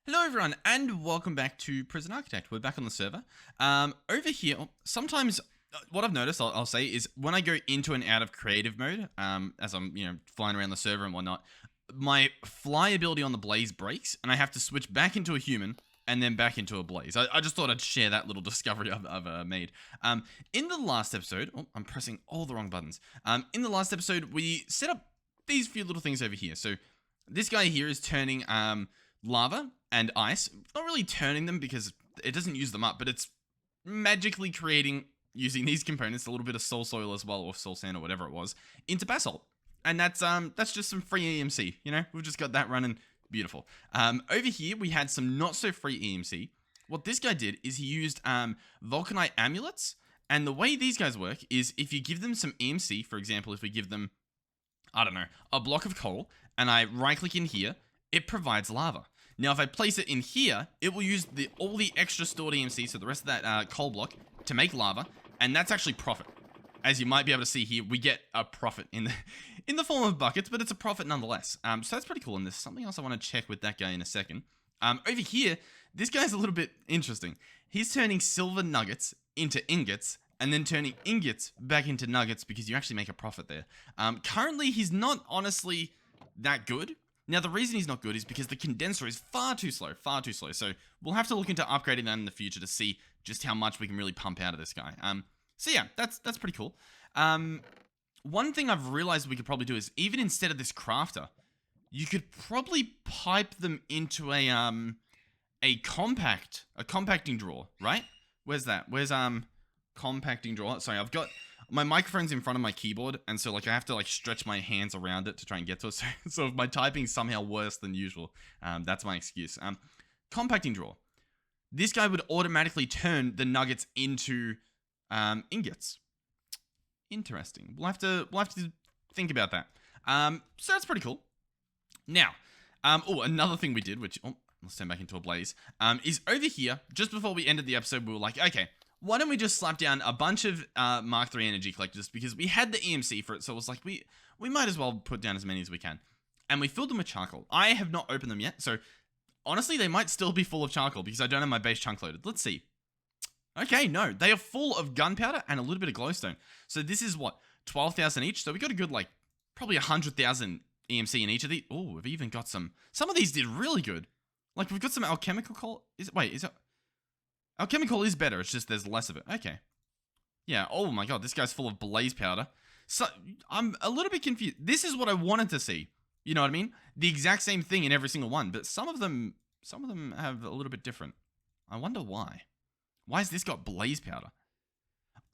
Hello everyone and welcome back to Prison Architect. We're back on the server. Over here, sometimes what I've noticed, I'll say, is when I go into and out of creative mode, as I'm flying around the server and whatnot, my fly ability on the blaze breaks and I have to switch back into a human and then back into a blaze. I just thought I'd share that little discovery I've made. In the last episode, I'm pressing all the wrong buttons. In the last episode, we set up these few little things over here. So this guy here is turning lava and ice, not really turning them because it doesn't use them up, but it's magically creating, using these components, a little bit of soul soil as well, or soul sand or whatever it was, into basalt. And that's just some free EMC, we've just got that running, beautiful. Over here we had some not so free EMC. What this guy did is he used vulcanite amulets, and the way these guys work is if you give them some EMC, for example, if we give them, I don't know, a block of coal, and I right click in here, it provides lava. Now, if I place it in here, it will use all the extra stored EMC, so the rest of that coal block, to make lava, and that's actually profit. As you might be able to see here, we get a profit in the form of buckets, but it's a profit nonetheless. So that's pretty cool, and there's something else I want to check with that guy in a second. Over here, this guy's a little bit interesting. He's turning silver nuggets into ingots, and then turning ingots back into nuggets because you actually make a profit there. Currently, he's not honestly that good. Now, the reason he's not good is because the condenser is far too slow. So we'll have to look into upgrading that in the future to see just how much we can really pump out of this guy. So yeah, that's pretty cool. One thing I've realized we could probably do is, even instead of this crafter, you could probably pipe them into a compacting drawer, right? Where's that? Where's compacting drawer? Sorry, I've got my microphone's in front of my keyboard, and so I have to stretch my hands around it to try and get to it. So if my typing's somehow worse than usual, that's my excuse. Compacting drawer. This guy would automatically turn the nuggets into ingots. Interesting. We'll have to think about that. So that's pretty cool. Now, another thing we did, which let's turn back into a blaze, is over here. Just before we ended the episode, we were like, okay, why don't we just slap down a bunch of Mark III energy collectors, because we had the EMC for it, so it was like, we might as well put down as many as we can. And we filled them with charcoal. I have not opened them yet, so honestly, they might still be full of charcoal because I don't have my base chunk loaded. Let's see. Okay, no, they are full of gunpowder and a little bit of glowstone. So this is what, 12,000 each? So we got a good, probably 100,000 EMC in each of these. Oh, we've even got some of these did really good. We've got some alchemical coal. Alchemical is better, it's just there's less of it. Okay. Yeah, oh my god, this guy's full of blaze powder. So, I'm a little bit confused. This is what I wanted to see. You know what I mean? The exact same thing in every single one, but some of them have a little bit different. I wonder why. Why has this got blaze powder?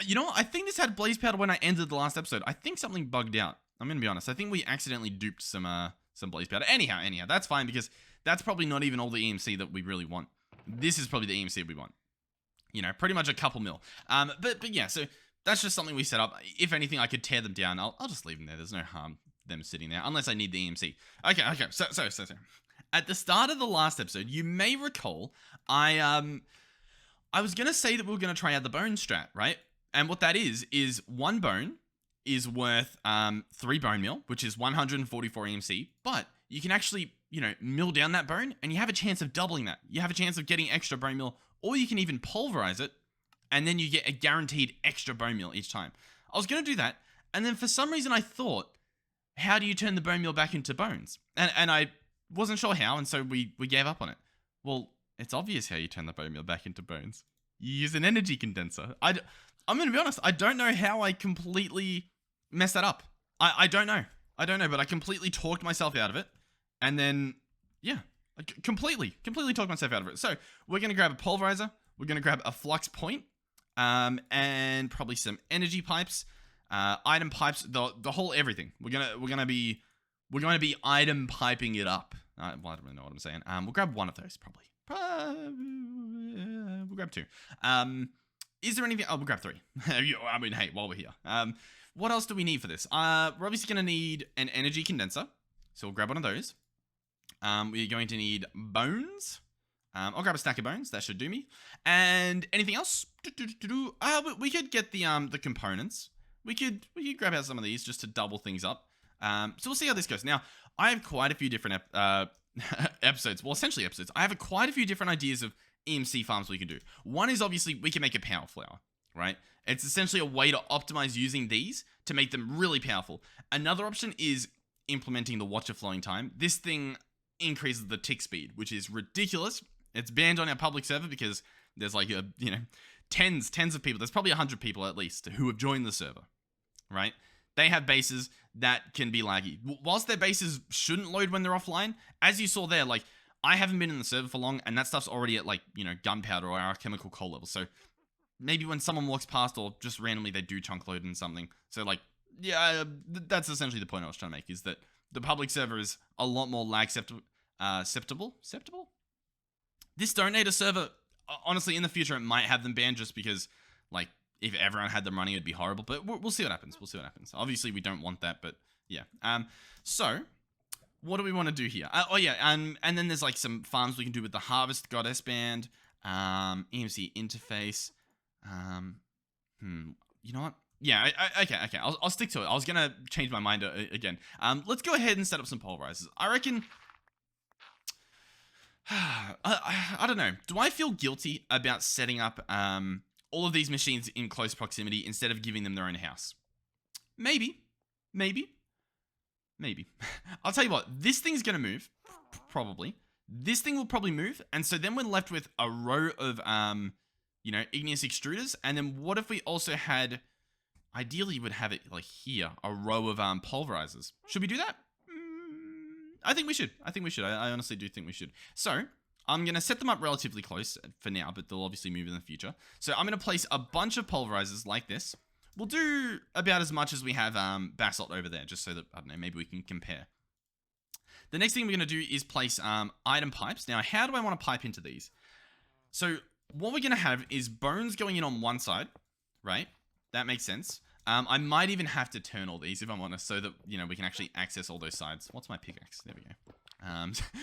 You know what? I think this had blaze powder when I ended the last episode. I think something bugged out. I'm gonna be honest. I think we accidentally duped some blaze powder. Anyhow, that's fine because that's probably not even all the EMC that we really want. This is probably the EMC we want. Pretty much a couple mil. But yeah, so that's just something we set up. If anything, I could tear them down. I'll just leave them there. There's no harm them sitting there, unless I need the EMC. Okay. So. At the start of the last episode, you may recall, I was going to say that we were going to try out the bone strat, right? And what that is one bone is worth 3 bone meal, which is 144 EMC, but you can actually, mill down that bone, and you have a chance of doubling that. You have a chance of getting extra bone meal, or you can even pulverize it, and then you get a guaranteed extra bone meal each time. I was going to do that, and then for some reason I thought, how do you turn the bone meal back into bones? And I wasn't sure how, and so we gave up on it. Well, it's obvious how you turn the bone meal back into bones. You use an energy condenser. I'm going to be honest, I don't know how I completely messed that up. I don't know, but I completely talked myself out of it, and then, yeah. Completely talked myself out of it. So we're going to grab a pulverizer. We're going to grab a flux point, and probably some energy pipes, item pipes, the whole everything. We're gonna be item piping it up. Well, I don't really know what I'm saying. We'll grab one of those probably. We'll grab 2. Is there anything? Oh, we'll grab 3. I mean, hey, while we're here, what else do we need for this? We're obviously going to need an energy condenser, so we'll grab one of those. We're going to need bones. I'll grab a stack of bones. That should do me. And anything else? We could get the components. We could grab out some of these just to double things up. So we'll see how this goes. Now, I have quite a few different episodes. Well, essentially episodes. I have quite a few different ideas of EMC farms we can do. One is obviously we can make a power flower, right? It's essentially a way to optimize using these to make them really powerful. Another option is implementing the watcher flowing time. This thing increases the tick speed, which is ridiculous. It's banned on our public server because there's like tens of people. There's probably 100 people at least who have joined the server, right? They have bases that can be laggy. Whilst their bases shouldn't load when they're offline, as you saw there, like, I haven't been in the server for long, and that stuff's already at, like, gunpowder or our chemical coal level. So maybe when someone walks past or just randomly they do chunk load in something. So, like, yeah, that's essentially the point I was trying to make, is that the public server is a lot more lag acceptable. This donator server, honestly, in the future, it might have them banned just because, like, if everyone had them running, it'd be horrible. But we'll see what happens. Obviously, we don't want that, but yeah. So, what do we want to do here? And then there's, like, some farms we can do with the Harvest Goddess Band, EMC interface. You know what? Yeah, okay. I'll stick to it. I was going to change my mind again. Let's go ahead and set up some pulverizers. I reckon... I don't know. Do I feel guilty about setting up all of these machines in close proximity instead of giving them their own house? Maybe. I'll tell you what. This thing's going to move. Probably. This thing will probably move. And so then we're left with a row of, igneous extruders. And then what if we also had... Ideally, we'd have it, like, here. A row of pulverizers. Should we do that? I think we should. I honestly do think we should. So, I'm going to set them up relatively close for now, but they'll obviously move in the future. So, I'm going to place a bunch of pulverizers like this. We'll do about as much as we have basalt over there, just so that, I don't know, maybe we can compare. The next thing we're going to do is place item pipes. Now, how do I want to pipe into these? So, what we're going to have is bones going in on one side, right? That makes sense. I might even have to turn all these, if I'm honest, so that, we can actually access all those sides. What's my pickaxe? There we go.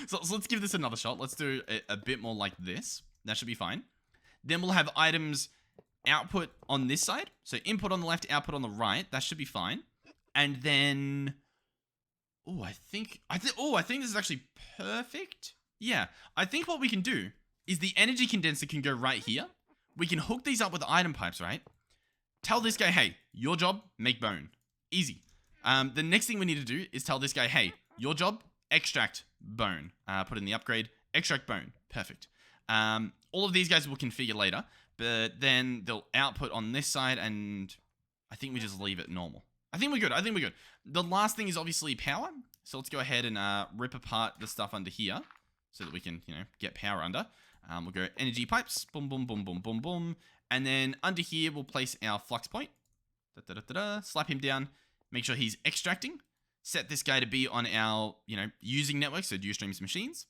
So let's give this another shot. Let's do a bit more like this. That should be fine. Then we'll have items output on this side. So input on the left, output on the right. That should be fine. And then... I think this is actually perfect. Yeah. I think what we can do is the energy condenser can go right here. We can hook these up with item pipes, right? Tell this guy, hey, your job, make bone. Easy. The next thing we need to do is tell this guy, hey, your job, extract bone. Put in the upgrade, extract bone. Perfect. All of these guys we'll configure later, but then they'll output on this side, and I think we just leave it normal. I think we're good. The last thing is obviously power. So let's go ahead and rip apart the stuff under here so that we can, get power under. We'll go energy pipes. Boom, boom, boom, boom, boom, boom. And then under here, we'll place our flux point. Slap him down. Make sure he's extracting. Set this guy to be on our, using network, so Ustream's machines.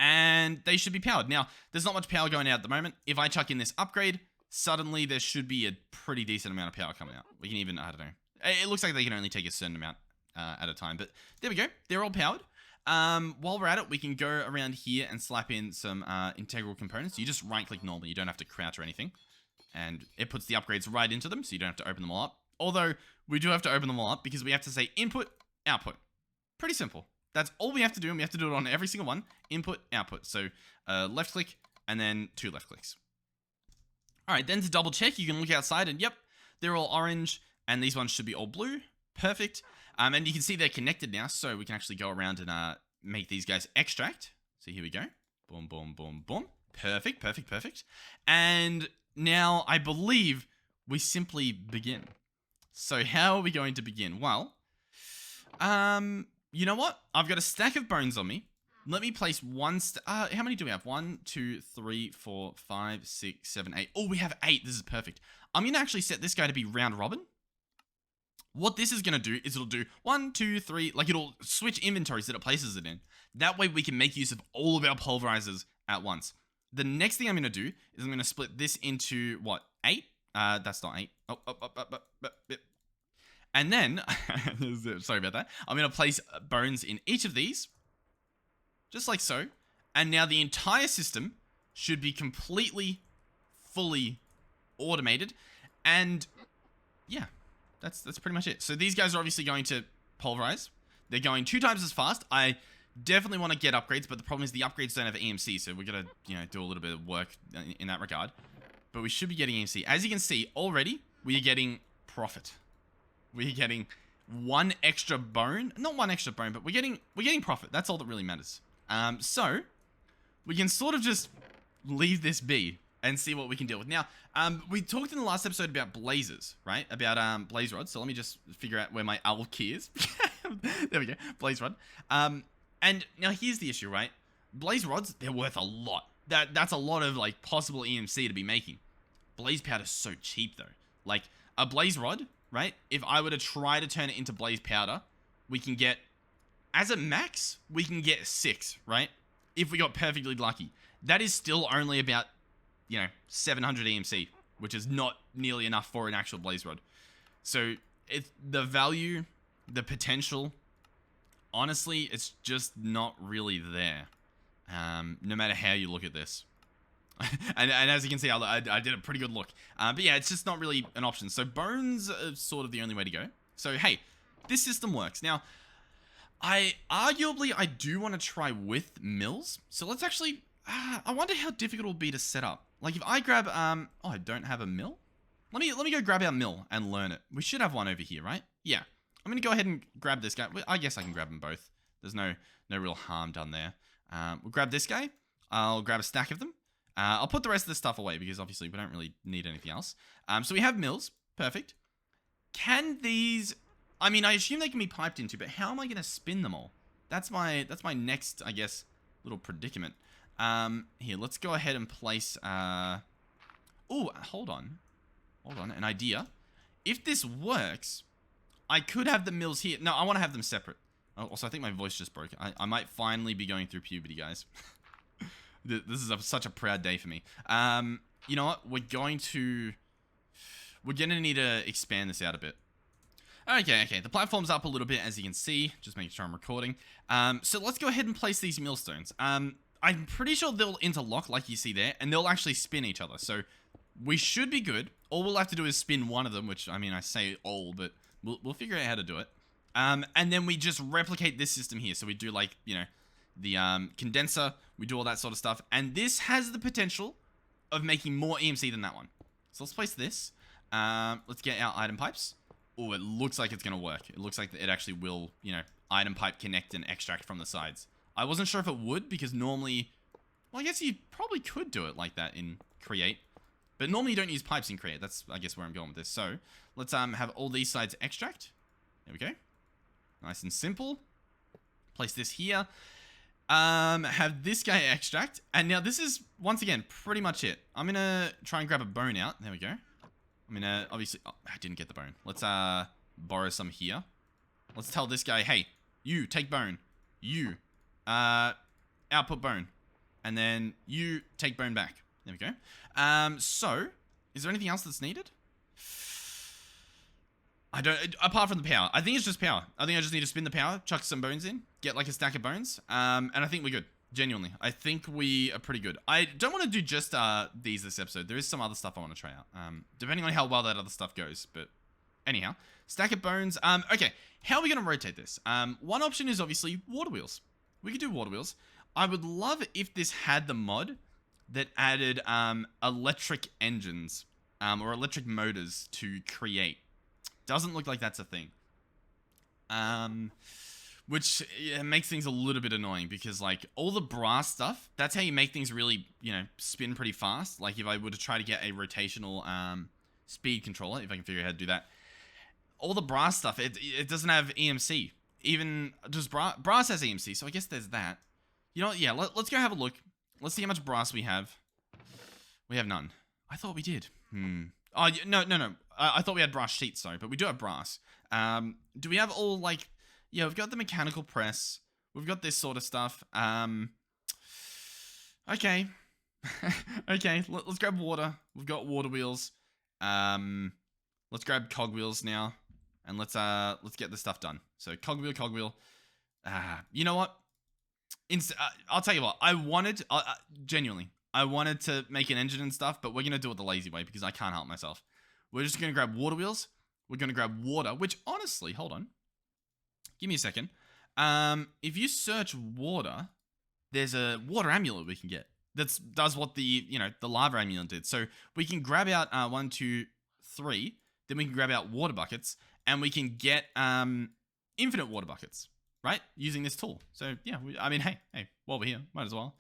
And they should be powered. Now, there's not much power going out at the moment. If I chuck in this upgrade, suddenly there should be a pretty decent amount of power coming out. We can even, I don't know. It looks like they can only take a certain amount at a time. But there we go. They're all powered. While we're at it, we can go around here and slap in some integral components. You just right-click normally. You don't have to crouch or anything. And it puts the upgrades right into them, so you don't have to open them all up. Although, we do have to open them all up because we have to say input, output. Pretty simple. That's all we have to do, and we have to do it on every single one. Input, output. So, left-click, and then 2 left clicks. Alright, then to double-check, you can look outside, and yep, they're all orange, and these ones should be all blue. Perfect. And you can see they're connected now, so we can actually go around and make these guys extract. So here we go. Boom, boom, boom, boom. Perfect. And now I believe we simply begin. So how are we going to begin? Well, you know what? I've got a stack of bones on me. Let me place one... how many do we have? 1, 2, 3, 4, 5, 6, 7, 8. Oh, we have 8. This is perfect. I'm going to actually set this guy to be round robin. What this is going to do is it'll do 1, 2, 3, like it'll switch inventories that it places it in. That way we can make use of all of our pulverizers at once. The next thing I'm going to do is I'm going to split this into, what, 8? That's not 8. And then, sorry about that. I'm going to place bones in each of these, just like so. And now the entire system should be completely, fully automated. And yeah. That's pretty much it. So these guys are obviously going to pulverize. They're going 2 times as fast. I Definitely want to get upgrades, but the problem is the upgrades don't have EMC, so we're going to, you know, do a little bit of work in that regard. But we should be getting EMC. As you can see, already, we are getting profit. We're getting one extra bone. Not one extra bone, but we're getting profit. That's all that really matters. So, we can sort of just leave this be and see what we can deal with. Now, we talked in the last episode about blazers, right? About blaze rods. So let me just figure out where my owl key is. There we go. Blaze rod. And now here's the issue, right? Blaze rods, they're worth a lot. That's a lot of like possible EMC to be making. Blaze powder's so cheap though. Like a blaze rod, right? If I were to try to turn it into blaze powder, we can get, as a max, we can get 6, right? If we got perfectly lucky. That is still only about, you know, 700 EMC, which is not nearly enough for an actual blaze rod. So it's the value, the potential, honestly, it's just not really there. No matter how you look at this. and as you can see, I did a pretty good look. But yeah, it's just not really an option. So bones are sort of the only way to go. So hey, this system works. Now, I do want to try with mills. So let's actually, I wonder how difficult it will be to set up. Like if I grab, oh, I don't have a mill. Let me go grab our mill and learn it. We should have one over here, right? Yeah. I'm going to go ahead and grab this guy. I guess I can grab them both. There's no real harm done there. We'll grab this guy. I'll grab a stack of them. I'll put the rest of this stuff away because obviously we don't really need anything else. So we have mills. Perfect. Can these... I mean, I assume they can be piped into, but how am I going to spin them all? That's my next, I guess, little predicament. Here, let's go ahead and place... Oh, hold on. Hold on. An idea. If this works... I could have the mills here. No, I want to have them separate. Also, I think my voice just broke. I might finally be going through puberty, guys. This is such a proud day for me. You know what? We're going to need to expand this out a bit. Okay. The platform's up a little bit, as you can see. Just making sure I'm recording. So let's go ahead and place these millstones. I'm pretty sure they'll interlock, like you see there, and they'll actually spin each other. So we should be good. All we'll have to do is spin one of them, which, I mean, I say all, but... We'll figure out how to do it. And then we just replicate this system here. So we do like, you know, the condenser. We do all that sort of stuff. And this has the potential of making more EMC than that one. So let's place this. Let's get our item pipes. Oh, it looks like it's going to work. It looks like it actually will, you know, item pipe connect and extract from the sides. I wasn't sure if it would because normally... Well, I guess you probably could do it like that in Create. But normally you don't use pipes in Create. That's, I guess, where I'm going with this. So, let's have all these sides extract. There we go. Nice and simple. Place this here. Have this guy extract. And now this is, once again, pretty much it. I'm going to try and grab a bone out. There we go. I'm going to, obviously... Oh, I didn't get the bone. Let's borrow some here. Let's tell this guy, hey, you, take bone. You, output bone. And then you, take bone back. There we go. So, is there anything else that's needed? I don't, apart from the power. I think it's just power. I think I just need to spin the power, chuck some bones in, get like a stack of bones, and I think we're good. Genuinely. I think we are pretty good. I don't want to do just these this episode. There is some other stuff I want to try out, depending on how well that other stuff goes, but anyhow. Stack of bones. Okay, how are we going to rotate this? One option is obviously water wheels. We could do water wheels. I would love if this had the mod that added electric engines or electric motors to create. Doesn't look like that's a thing. Which makes things a little bit annoying because like all the brass stuff, that's how you make things really, you know, spin pretty fast. Like if I were to try to get a rotational speed controller, if I can figure out how to do that. All the brass stuff, it doesn't have EMC. Even just brass has EMC, so I guess there's that. You know what? Yeah, let's go have a look. Let's see how much brass we have. We have none. I thought we did. Oh, no. I thought we had brass sheets, sorry, but we do have brass. Do we have all, like... Yeah, we've got the mechanical press. We've got this sort of stuff. Okay. Okay, let's grab water. We've got water wheels. Let's grab cogwheels now. And let's get this stuff done. So, cogwheel. You know what? I'll tell you what. Genuinely, I wanted to make an engine and stuff, but we're going to do it the lazy way because I can't help myself. We're just going to grab water wheels. We're going to grab water, which honestly, hold on. Give me a second. If you search water, there's a water amulet we can get. That does what the lava amulet did. So we can grab out 1, 2, 3. Then we can grab out water buckets, and we can get infinite water buckets, right? Using this tool. So yeah, I mean, hey, while we're here, might as well.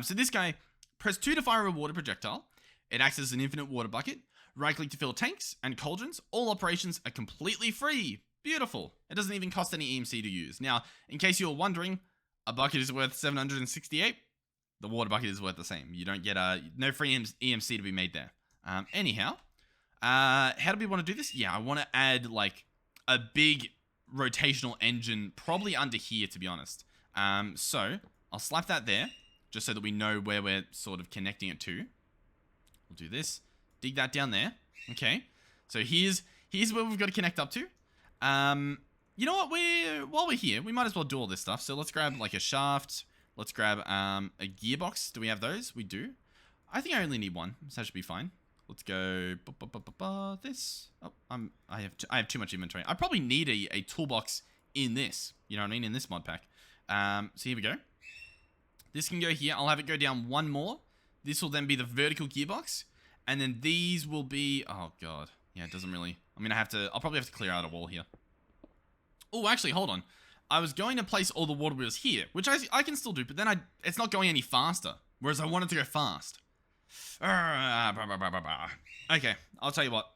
So this guy, press 2 to fire a water projectile. It acts as an infinite water bucket. Right click to fill tanks and cauldrons. All operations are completely free. Beautiful. It doesn't even cost any EMC to use. Now, in case you're wondering, a bucket is worth 768. The water bucket is worth the same. You don't get no free EMC to be made there. Anyhow, how do we want to do this? Yeah, I want to add like a big rotational engine probably under here, to be honest. So I'll slap that there just so that we know where we're sort of connecting it to. We'll do this. Dig that down there. Okay. So here's where we've got to connect up to. You know what? While we're here, we might as well do all this stuff. So let's grab like a shaft. Let's grab a gearbox. Do we have those? We do. I think I only need one, so that should be fine. Let's go this. Oh, I have too much inventory. I probably need a toolbox in this. You know what I mean? In this mod pack. So here we go. This can go here. I'll have it go down one more. This will then be the vertical gearbox. And then these will be... Oh, God. Yeah, it doesn't really... I'll probably have to clear out a wall here. Oh, actually, hold on. I was going to place all the water wheels here, which I can still do, but then it's not going any faster. Whereas I want it to go fast. Okay, I'll tell you what.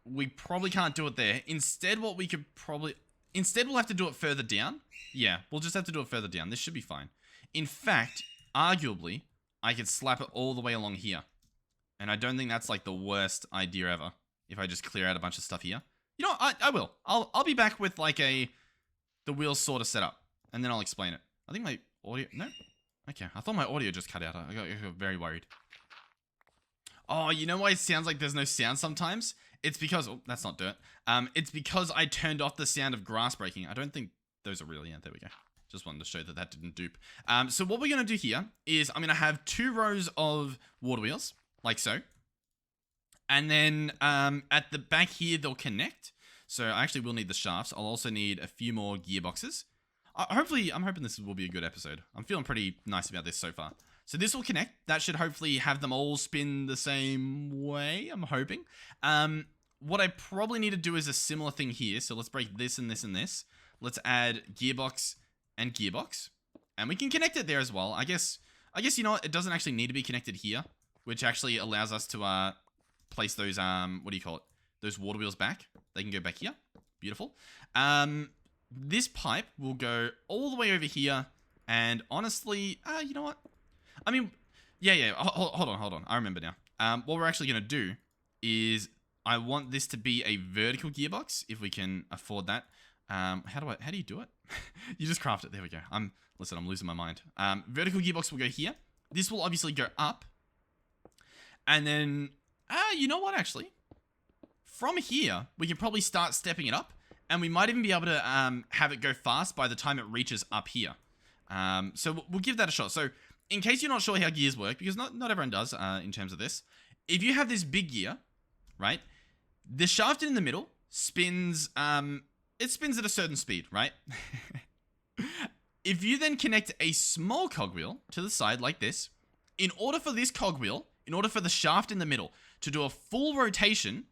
We probably can't do it there. Instead, we'll have to do it further down. Yeah, we'll just have to do it further down. This should be fine. In fact, arguably, I could slap it all the way along here. And I don't think that's like the worst idea ever. If I just clear out a bunch of stuff here. You know what? I will. I'll be back with like the wheels sort of set up. And then I'll explain it. I think my audio... No? Okay. I thought my audio just cut out. I got very worried. Oh, you know why it sounds like there's no sound sometimes? It's because... Oh, that's not dirt. It's because I turned off the sound of grass breaking. I don't think those are real. Yeah, there we go. Just wanted to show that didn't dupe. So what we're going to do here is I'm going to have 2 rows of water wheels, like so. And then at the back here, they'll connect. So I actually will need the shafts. I'll also need a few more gearboxes. Hopefully, I'm hoping this will be a good episode. I'm feeling pretty nice about this so far. So this will connect. That should hopefully have them all spin the same way, I'm hoping. What I probably need to do is a similar thing here. So let's break this and this and this. Let's add gearbox and gearbox. And we can connect it there as well. I guess you know what? It doesn't actually need to be connected here, which actually allows us to place those, what do you call it? Those water wheels back. They can go back here. Beautiful. This pipe will go all the way over here. And honestly, you know what? I mean, yeah. Hold on. I remember now. What we're actually going to do is I want this to be a vertical gearbox, if we can afford that. How do you do it? You just craft it. There we go. Listen, I'm losing my mind. Vertical gearbox will go here. This will obviously go up. And then, you know what, actually? From here, we can probably start stepping it up. And we might even be able to have it go fast by the time it reaches up here. So we'll give that a shot. So in case you're not sure how gears work, because not everyone does in terms of this. If you have this big gear, right? The shaft in the middle spins, it spins at a certain speed, right? If you then connect a small cogwheel to the side like this, in order for the shaft in the middle to do a full rotation,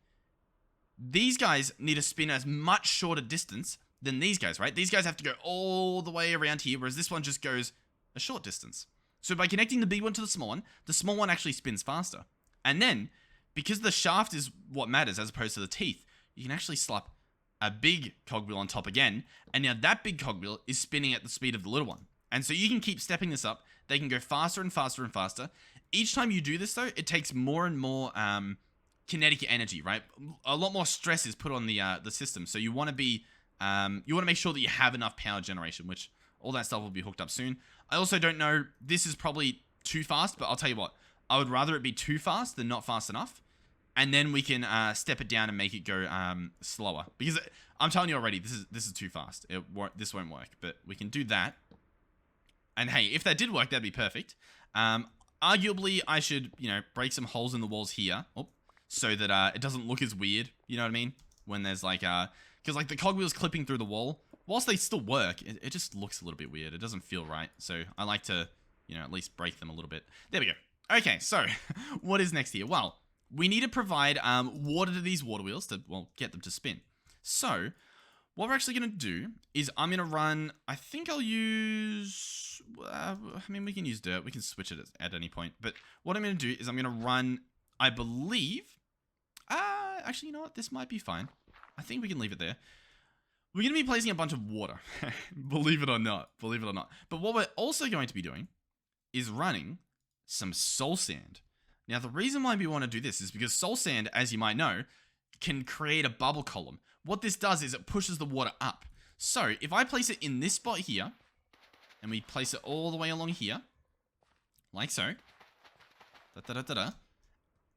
these guys need to spin a much shorter distance than these guys, right? These guys have to go all the way around here, whereas this one just goes a short distance. So by connecting the big one to the small one actually spins faster. And then, because the shaft is what matters as opposed to the teeth, you can actually slap a big cogwheel on top again, and now that big cogwheel is spinning at the speed of the little one. And so you can keep stepping this up. They can go faster and faster and faster. Each time you do this, though, it takes more and more kinetic energy, right? A lot more stress is put on the system. So you want to be, you want to make sure that you have enough power generation, which all that stuff will be hooked up soon. I also don't know, this is probably too fast, but I'll tell you what, I would rather it be too fast than not fast enough. And then we can step it down and make it go slower. Because I'm telling you already, this is too fast. This won't work, but we can do that. And hey, if that did work, that'd be perfect. Arguably, I should, break some holes in the walls here. So that it doesn't look as weird. You know what I mean? When there's like, because like the cogwheel's clipping through the wall. whilst they still work, it just looks a little bit weird. It doesn't feel right. So I like to, you know, at least break them a little bit. There we go. Okay, so what is next here? Well, we need to provide water to these water wheels to, well, get them to spin. So what we're actually going to do is I'm going to run, I think I'll use, I mean, we can use dirt. We can switch it at any point. But what I'm going to do is I'm going to run, I believe, actually, you know what? This might be fine. I think we can leave it there. We're going to be placing a bunch of water. Believe it or not. Believe it or not. But what we're also going to be doing is running some soul sand. Now, the reason why we want to do this is because soul sand, as you might know, can create a bubble column. What this does is it pushes the water up. So, if I place it in this spot here, and we place it all the way along here, like so,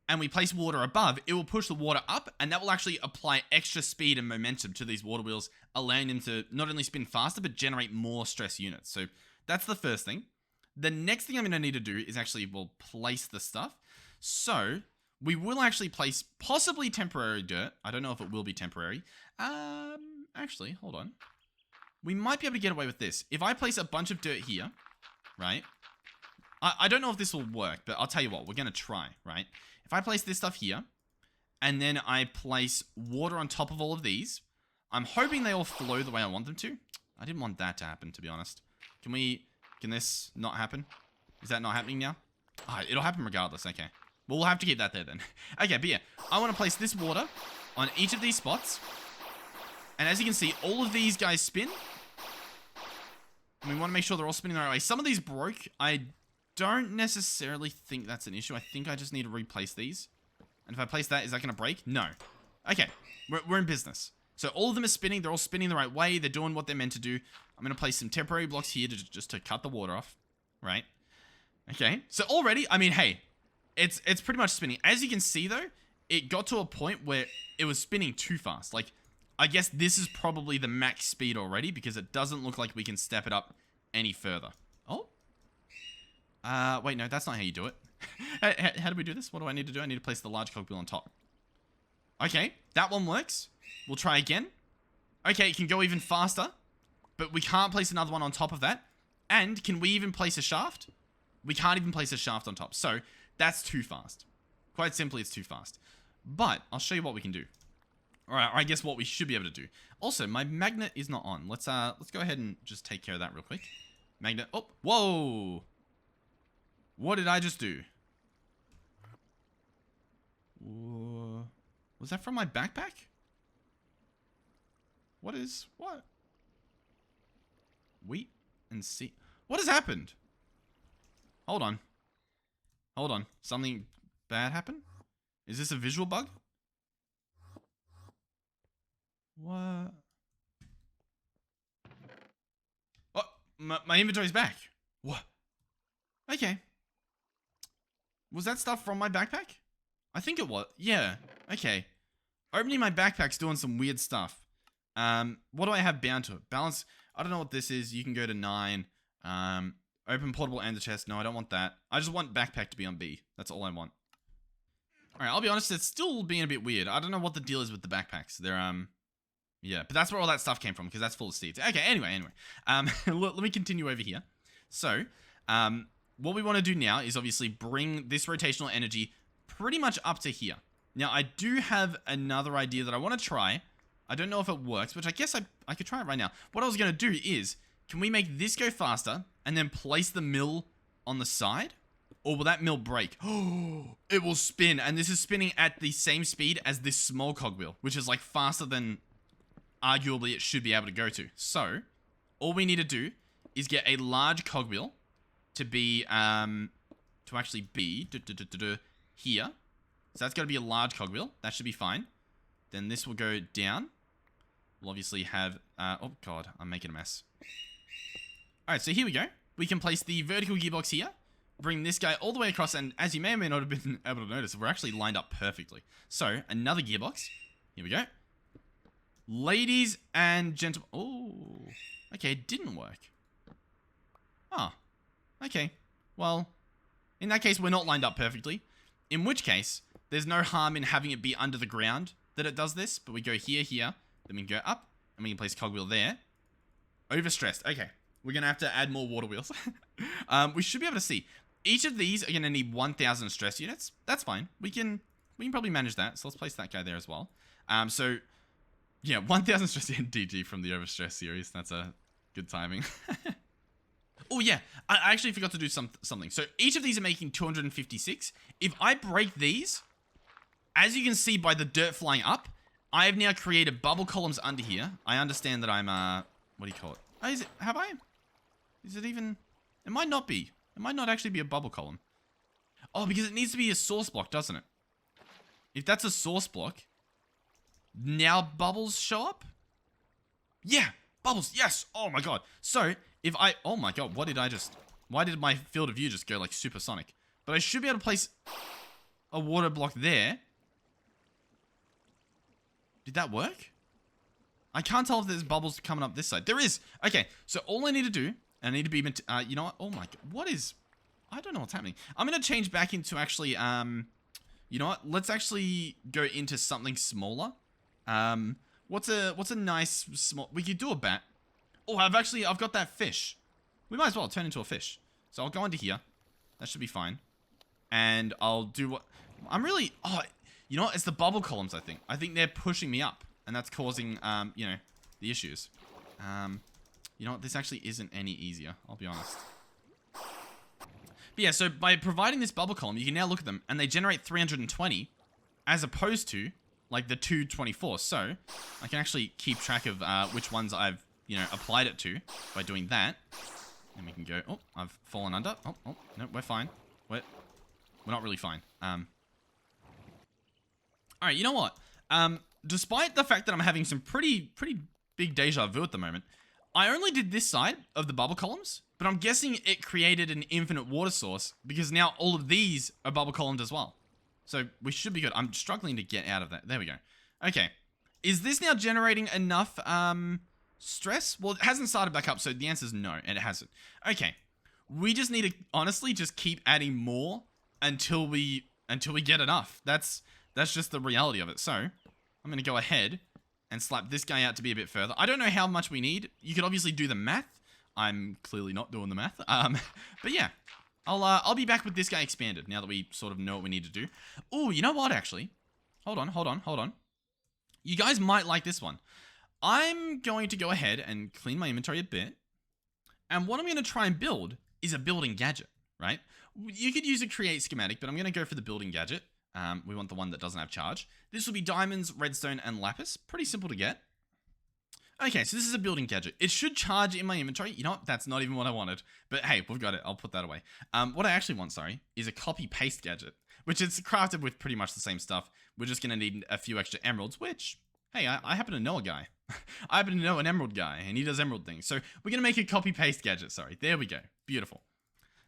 and we place water above, it will push the water up, and that will actually apply extra speed and momentum to these water wheels, allowing them to not only spin faster, but generate more stress units. So, that's the first thing. The next thing I'm going to need to do is actually, well, place the stuff. So, we will actually place possibly temporary dirt. I don't know if it will be temporary. Actually, hold on. We might be able to get away with this. If I place a bunch of dirt here, right? I don't know if this will work, but I'll tell you what. We're going to try, right? If I place this stuff here, and then I place water on top of all of these, I'm hoping they all flow the way I want them to. I didn't want that to happen, to be honest. Can this not happen? Is that not happening now? Oh, it'll happen regardless. Okay. Well, we'll have to keep that there then. Okay, but yeah. I want to place this water on each of these spots. And as you can see, all of these guys spin. And we want to make sure they're all spinning the right way. Some of these broke. I don't necessarily think that's an issue. I think I just need to replace these. And if I place that, is that going to break? No. Okay. We're in business. So all of them are spinning. They're all spinning the right way. They're doing what they're meant to do. I'm going to place some temporary blocks here just to cut the water off. Right? Okay. So already, I mean, hey, it's pretty much spinning. As you can see, though, it got to a point where it was spinning too fast. Like, I guess this is probably the max speed already because it doesn't look like we can step it up any further. Oh. Wait, no, that's not how you do it. How do we do this? What do I need to do? I need to place the large cogwheel on top. Okay, that one works. We'll try again. Okay, it can go even faster, but we can't place another one on top of that. And can we even place a shaft? We can't even place a shaft on top. So that's too fast. Quite simply, it's too fast. But I'll show you what we can do. All right, or I guess what we should be able to do. Also, my magnet is not on. Let's go ahead and just take care of that real quick. Magnet. Oh, whoa. What did I just do? Whoa. Was that from my backpack? What? Wheat and seed. What has happened? Hold on. Something bad happened? Is this a visual bug? What? Oh, my inventory's back. What? Okay. Was that stuff from my backpack? I think it was. Yeah. Okay. Opening my backpack's doing some weird stuff. What do I have bound to it? Balance. I don't know what this is. You can go to 9. Open portable and the chest. No, I don't want that. I just want backpack to be on B. That's all I want. Alright, I'll be honest. It's still being a bit weird. I don't know what the deal is with the backpacks. They're, yeah, but that's where all that stuff came from because that's full of seeds. Okay, anyway. Let me continue over here. So, what we want to do now is obviously bring this rotational energy pretty much up to here. Now, I do have another idea that I want to try. I don't know if it works, which I guess I could try it right now. What I was going to do is, can we make this go faster and then place the mill on the side? Or will that mill break? Oh, it will spin. And this is spinning at the same speed as this small cogwheel, which is like faster than arguably it should be able to go to. So, all we need to do is get a large cogwheel to be, to actually be here. So that's got to be a large cogwheel. That should be fine. Then this will go down. We'll obviously have, oh god, I'm making a mess. Alright, so here we go. We can place the vertical gearbox here. Bring this guy all the way across, and as you may or may not have been able to notice, we're actually lined up perfectly. So, another gearbox. Here we go. Ladies and gentlemen. Oh, okay, it didn't work. Ah, okay. Well, in that case, we're not lined up perfectly. In which case, there's no harm in having it be under the ground that it does this. But we go here, then we can go up, and we can place cogwheel there. Overstressed. Okay. We're going to have to add more water wheels. We should be able to see. Each of these are going to need 1,000 stress units. That's fine. We can probably manage that. So let's place that guy there as well. So, yeah, 1,000 stress unit DG from the Overstress series. That's a good timing. Oh, yeah. I actually forgot to do something. So each of these are making 256. If I break these, as you can see by the dirt flying up, I have now created bubble columns under here. I understand that I'm, what do you call it? Oh, is it, have I? Is it even, it might not be. It might not actually be a bubble column. Oh, because it needs to be a source block, doesn't it? If that's a source block, now bubbles show up? Yeah, bubbles, yes. Oh my god. So, if I, oh my god, what did I just, why did my field of view just go like supersonic? But I should be able to place a water block there. Did that work? I can't tell if there's bubbles coming up this side. There is. Okay, so all I need to do, and I need to be, you know what? Oh my god, what is, I don't know what's happening. I'm going to change back into actually, you know what? Let's actually go into something smaller. What's a nice small, we could do a bat. Oh, I've got that fish. We might as well turn into a fish. So I'll go into here. That should be fine. And I'll do what, I'm really, oh, you know what? It's the bubble columns, I think. I think they're pushing me up. And that's causing, you know, the issues. You know what? This actually isn't any easier. I'll be honest. But yeah, so by providing this bubble column, you can now look at them. And they generate 320 as opposed to, like, the 224. So, I can actually keep track of which ones I've, you know, applied it to by doing that. And we can go, oh, I've fallen under. Oh, no, we're fine. We're not really fine. Alright, you know what? Despite the fact that I'm having some pretty big deja vu at the moment, I only did this side of the bubble columns, but I'm guessing it created an infinite water source because now all of these are bubble columned as well. So we should be good. I'm struggling to get out of that. There we go. Okay. Is this now generating enough stress? Well, it hasn't started back up, so the answer is no, and it hasn't. Okay. We just need to honestly just keep adding more until we get enough. That's just the reality of it. So, I'm going to go ahead and slap this guy out to be a bit further. I don't know how much we need. You could obviously do the math. I'm clearly not doing the math. But yeah, I'll be back with this guy expanded now that we sort of know what we need to do. Oh, you know what, actually? Hold on. You guys might like this one. I'm going to go ahead and clean my inventory a bit. And what I'm going to try and build is a building gadget, right? You could use a create schematic, but I'm going to go for the building gadget. We want the one that doesn't have charge. This will be diamonds, redstone, and lapis. Pretty simple to get. Okay, so this is a building gadget. It should charge in my inventory. You know what? That's not even what I wanted. But hey, we've got it. I'll put that away. What I actually want, is a copy-paste gadget, which is crafted with pretty much the same stuff. We're just going to need a few extra emeralds, which, hey, I happen to know a guy. I happen to know an emerald guy, and he does emerald things. So we're going to make a copy-paste gadget. Sorry, there we go. Beautiful.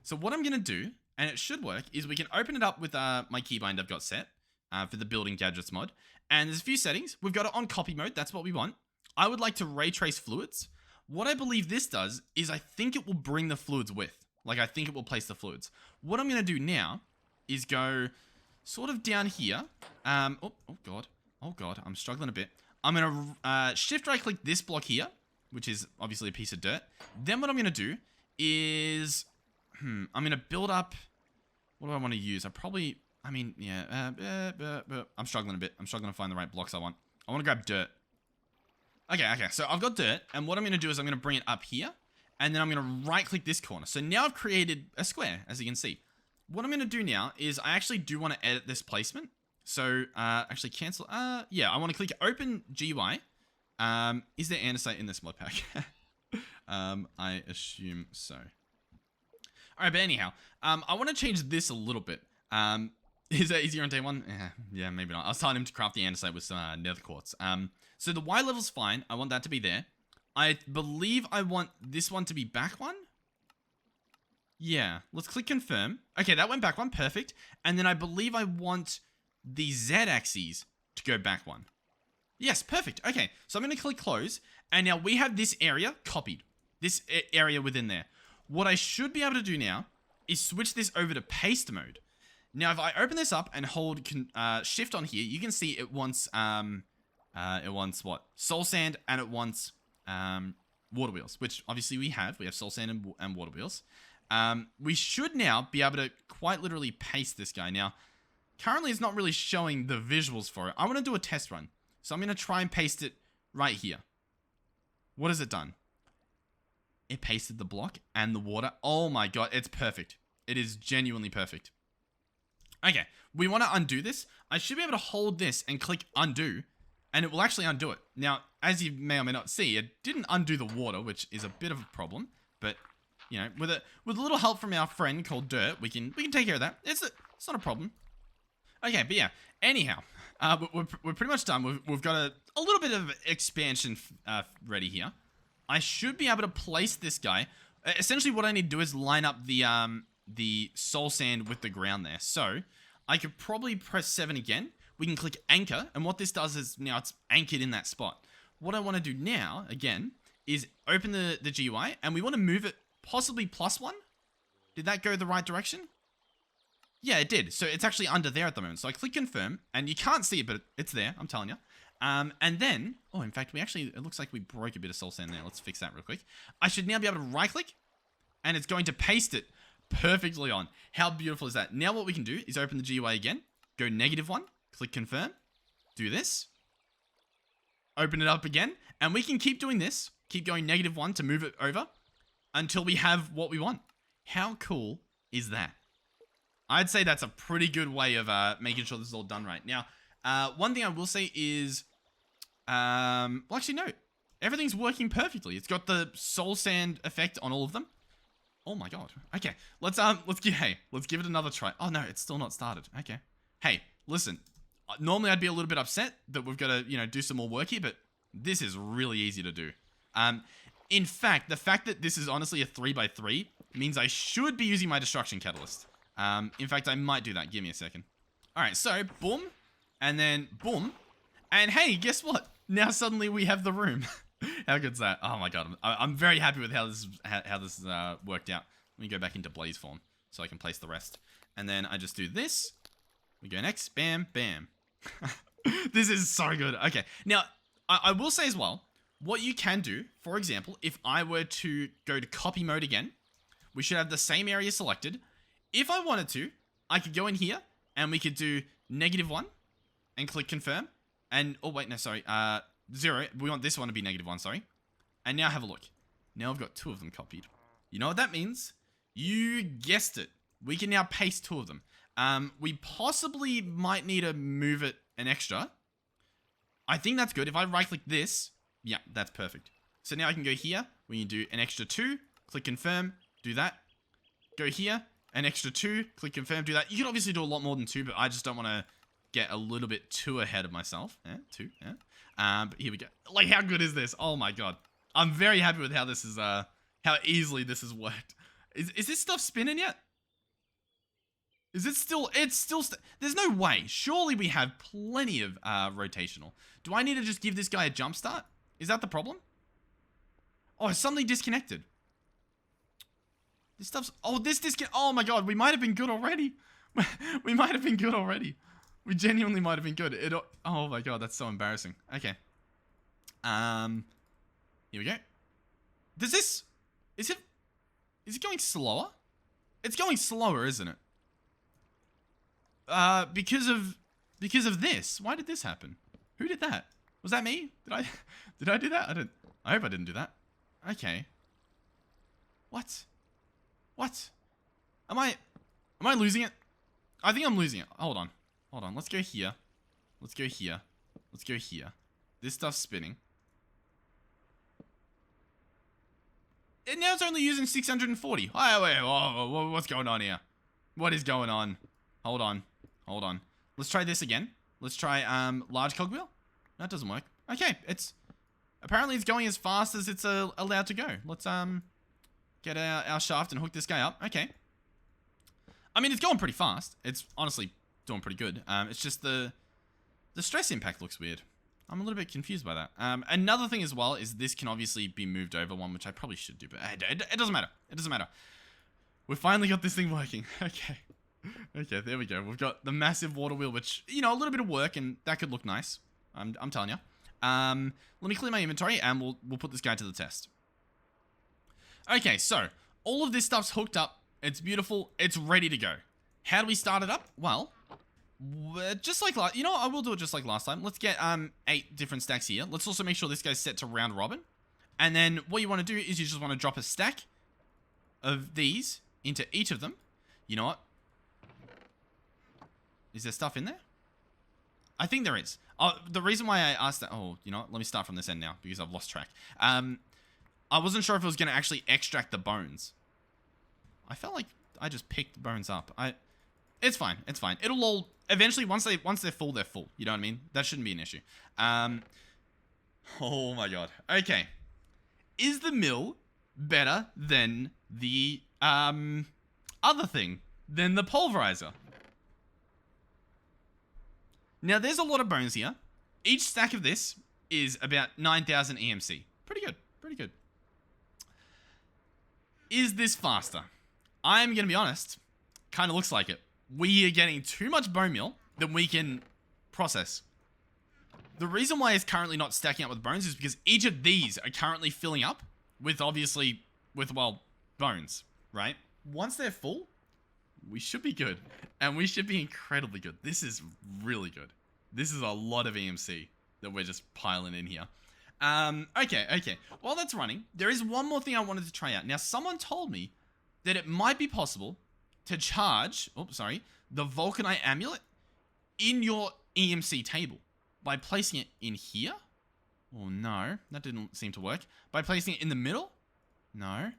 So what I'm going to do, and it should work, is we can open it up with my keybind I've got set for the building gadgets mod. And there's a few settings. We've got it on copy mode. That's what we want. I would like to ray trace fluids. What I believe this does is I think it will bring the fluids with. Like, I think it will place the fluids. What I'm going to do now is go sort of down here. Oh, God. Oh, God. I'm struggling a bit. I'm going to shift right click this block here, which is obviously a piece of dirt. Then what I'm going to do is... I'm going to build up... What do I want to use? I'm struggling a bit. I'm struggling to find the right blocks I want. I want to grab dirt. Okay. So I've got dirt. And what I'm going to do is I'm going to bring it up here. And then I'm going to right click this corner. So now I've created a square, as you can see. What I'm going to do now is I actually do want to edit this placement. So, actually cancel. Yeah, I want to click open GUI. Is there andesite in this mod pack? I assume so. Alright, but anyhow, I want to change this a little bit. Is that easier on day one? Yeah, maybe not. I was telling him to craft the andesite with some nether quartz. So the Y level's fine. I want that to be there. I believe I want this one to be back one. Yeah, let's click confirm. Okay, that went back one. Perfect. And then I believe I want the Z axes to go back one. Yes, perfect. Okay, so I'm going to click close. And now we have this area copied. This area within there. What I should be able to do now is switch this over to paste mode. Now, if I open this up and hold shift on here, you can see it wants what? Soul sand, and it wants, water wheels, which obviously we have. We have soul sand and water wheels. We should now be able to quite literally paste this guy. Now, currently it's not really showing the visuals for it. I want to do a test run. So I'm going to try and paste it right here. What has it done? It pasted the block and the water. Oh my god, it's perfect. It is genuinely perfect. Okay, we want to undo this. I should be able to hold this and click undo, and it will actually undo it. Now, as you may or may not see, it didn't undo the water, which is a bit of a problem. But, you know, with a little help from our friend called Dirt, we can take care of that. It's not a problem. Okay, but yeah, anyhow, we're pretty much done. We've got a little bit of expansion ready here. I should be able to place this guy. Essentially, what I need to do is line up the soul sand with the ground there. So I could probably press 7 again. We can click anchor, and what this does is now it's anchored in that spot. What I want to do now, again, is open the GUI, and we want to move it possibly +1. Did that go the right direction? Yeah, it did. So it's actually under there at the moment. So I click confirm, and you can't see it, but it's there, I'm telling you. And then, oh, in fact, it looks like we broke a bit of soul sand there. Let's fix that real quick. I should now be able to right click, and it's going to paste it perfectly on. How beautiful is that? Now what we can do is open the GUI again, go -1, click confirm, do this, open it up again, and we can keep doing this, keep going -1 to move it over until we have what we want. How cool is that? I'd say that's a pretty good way of making sure this is all done right. Now, one thing I will say is, well, actually, no. Everything's working perfectly. It's got the soul sand effect on all of them. Oh my god. Okay, let's give it another try. Oh no, it's still not started. Okay. Hey, listen. Normally I'd be a little bit upset that we've got to, you know, do some more work here, but this is really easy to do. In fact, the fact that this is honestly a 3x3 means I should be using my destruction catalyst. In fact, I might do that. Give me a second. All right, so boom, and then boom, and hey, guess what? Now suddenly we have the room. How good's that? Oh my god, I'm very happy with how this worked out. Let me go back into blaze form so I can place the rest, and then I just do this. We go next, bam, bam. This is so good. Okay, now I will say as well, what you can do, for example, if I were to go to copy mode again, we should have the same area selected. If I wanted to, I could go in here and we could do -1 and click confirm. And, oh wait, no, sorry, 0. We want this one to be -1, sorry. And now have a look. Now I've got 2 of them copied. You know what that means? You guessed it. We can now paste 2 of them. We possibly might need to move it an extra. I think that's good. If I right click this, yeah, that's perfect. So now I can go here. We can do an extra 2, click confirm, do that. Go here, an extra 2, click confirm, do that. You can obviously do a lot more than 2, but I just don't want to get a little bit too ahead of myself. 2, yeah. But here we go. Like, how good is this? Oh my god. I'm very happy with how this is, how easily this has worked. Is this stuff spinning yet? Is it still, there's no way. Surely we have plenty of, rotational. Do I need to just give this guy a jump start? Is that the problem? Oh, it's suddenly disconnected. This stuff's, oh my god, we might have been good already. We might have been good already. We genuinely might have been good. Oh my god, that's so embarrassing. Okay. Here we go. Is it going slower? It's going slower, isn't it? Because of this. Why did this happen? Who did that? Was that me? Did I do that? I hope I didn't do that. Okay. What? Am I losing it? I think I'm losing it. Hold on. Let's go here. Let's go here. This stuff's spinning. And now it's only using 640. Wait, what's going on here? What is going on? Hold on. Let's try this again. Let's try large cogwheel. That doesn't work. Okay, apparently it's going as fast as it's allowed to go. Let's get our shaft and hook this guy up. Okay. I mean, it's going pretty fast. It's honestly doing pretty good. It's just the stress impact looks weird. I'm a little bit confused by that. Another thing as well is this can obviously be moved over one, which I probably should do, but it doesn't matter. It doesn't matter. We finally got this thing working. Okay. Okay, there we go. We've got the massive water wheel, which, you know, a little bit of work, and that could look nice. I'm telling you. Let me clear my inventory, and we'll put this guy to the test. Okay, so all of this stuff's hooked up. It's beautiful. It's ready to go. How do we start it up? Well, just like last, I will do it just like last time. Let's get 8 different stacks here. Let's also make sure this guy's set to round robin. And then what you want to do is you just want to drop a stack of these into each of them. You know what? Is there stuff in there? I think there is. The reason why I asked that... Oh, you know what? Let me start from this end now because I've lost track. I wasn't sure if it was going to actually extract the bones. I felt like I just picked bones up. It's fine. It's fine. It'll all... Eventually, once they're full, they're full. You know what I mean? That shouldn't be an issue. Oh my god. Okay. Is the mill better than the other thing? Than the pulverizer? Now, there's a lot of bones here. Each stack of this is about 9,000 EMC. Pretty good. Pretty good. Is this faster? I'm going to be honest. Kind of looks like it. We are getting too much bone meal that we can process. The reason why it's currently not stacking up with bones is because each of these are currently filling up with, obviously, well, bones, right? Once they're full, we should be good. And we should be incredibly good. This is really good. This is a lot of EMC that we're just piling in here. Okay. While that's running, there is one more thing I wanted to try out. Now, someone told me that it might be possible to charge, the Vulcanite amulet in your EMC table by placing it in here. Oh, no. That didn't seem to work. By placing it in the middle? No.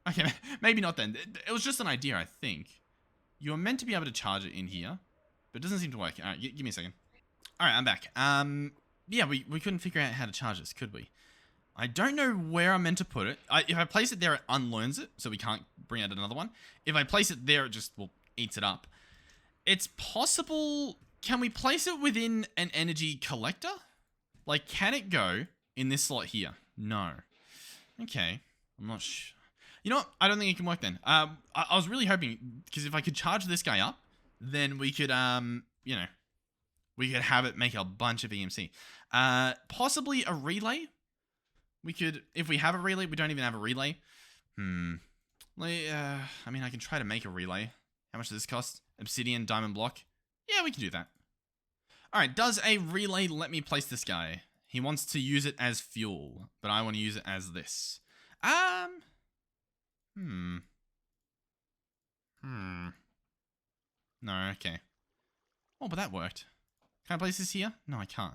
Okay, maybe not then. It was just an idea, I think. You're meant to be able to charge it in here, but it doesn't seem to work. All right, give me a second. All right, I'm back. Yeah, we couldn't figure out how to charge this, could we? I don't know where I'm meant to put it. If I place it there, it unlearns it, so we can't bring out another one. If I place it there, it just, eats it up. It's possible... Can we place it within an energy collector? Like, can it go in this slot here? No. Okay. I'm not sure. You know what? I don't think it can work then. I was really hoping, because if I could charge this guy up, then we could, we could have it make a bunch of EMC. Possibly a relay. We could, if we have a relay, we don't even have a relay. I mean, I can try to make a relay. How much does this cost? Obsidian, diamond block. Yeah, we can do that. Alright, does a relay let me place this guy? He wants to use it as fuel, but I want to use it as this. No, okay. Oh, but that worked. Can I place this here? No, I can't.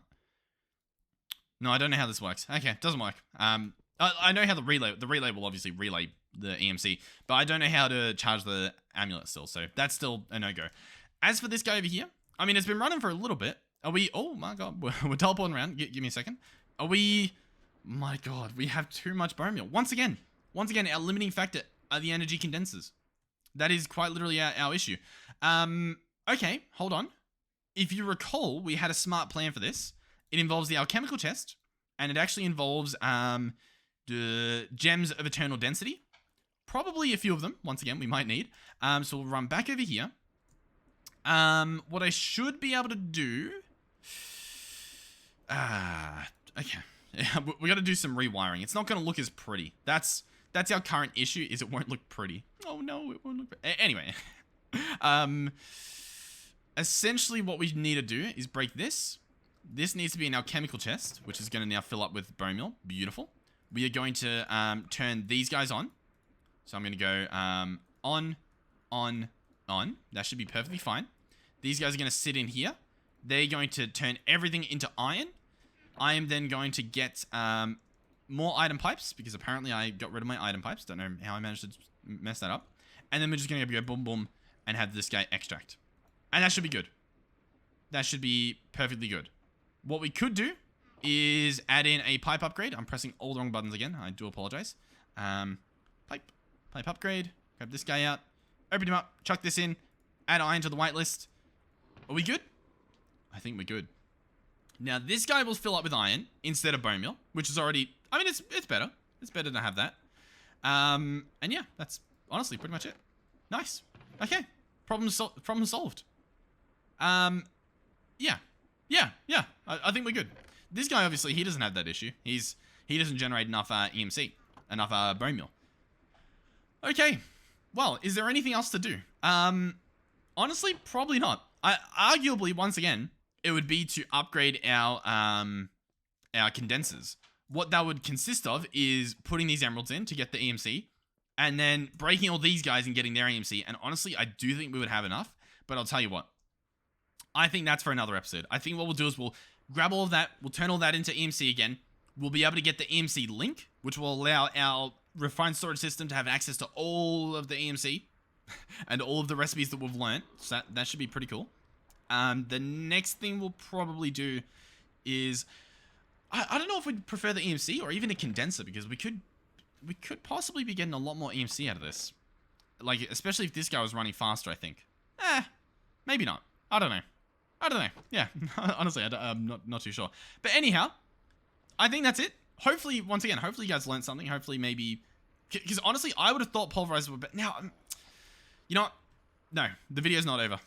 No, I don't know how this works. Okay, it doesn't work. I know how the relay will obviously relay the EMC, but I don't know how to charge the amulet still, so that's still a no-go. As for this guy over here, I mean, it's been running for a little bit. Are we... Oh, my God. We're teleporting around. Give me a second. Are we... My God. We have too much bone meal. Once again, our limiting factor are the energy condensers. That is quite literally our issue. Okay, hold on. If you recall, we had a smart plan for this. It involves the alchemical chest, and it actually involves the gems of eternal density. Probably a few of them. Once again, we might need. So we'll run back over here. What I should be able to do... okay. We got to do some rewiring. It's not going to look as pretty. That's our current issue, is it won't look pretty. Oh, no, it won't look pretty. Anyway. Essentially, what we need to do is break this. This needs to be in our chemical chest, which is going to now fill up with bone meal. Beautiful. We are going to turn these guys on. So I'm going to go on. That should be perfectly fine. These guys are going to sit in here. They're going to turn everything into iron. I am then going to get more item pipes, because apparently I got rid of my item pipes. Don't know how I managed to mess that up. And then we're just going to go boom, boom, and have this guy extract. And that should be good. That should be perfectly good. What we could do is add in a pipe upgrade. I'm pressing all the wrong buttons again. I do apologize. Pipe upgrade. Grab this guy out. Open him up. Chuck this in. Add iron to the whitelist. Are we good? I think we're good. Now, this guy will fill up with iron instead of bone meal, which is already... I mean, it's better. It's better to have that. And yeah, that's honestly pretty much it. Nice. Okay. Problem solved. Yeah. I think we're good. This guy, obviously, he doesn't have that issue. He doesn't generate enough EMC, enough bone meal. Okay. Well, is there anything else to do? Honestly, probably not. Arguably, once again, it would be to upgrade our condensers. What that would consist of is putting these emeralds in to get the EMC, and then breaking all these guys and getting their EMC. And honestly, I do think we would have enough. But I'll tell you what, I think that's for another episode. I think what we'll do is we'll grab all of that, we'll turn all that into EMC again. We'll be able to get the EMC link, which will allow our refined storage system to have access to all of the EMC and all of the recipes that we've learned. So that should be pretty cool. The next thing we'll probably do is, I don't know if we'd prefer the EMC or even a condenser, because we could possibly be getting a lot more EMC out of this. Like, especially if this guy was running faster, I think. Maybe not. I don't know. Yeah, honestly, I'm not too sure. But anyhow, I think that's it. Hopefully, once again, hopefully you guys learned something. Hopefully maybe, because honestly, I would have thought pulverizer would, but now, you know what? No, the video's not over.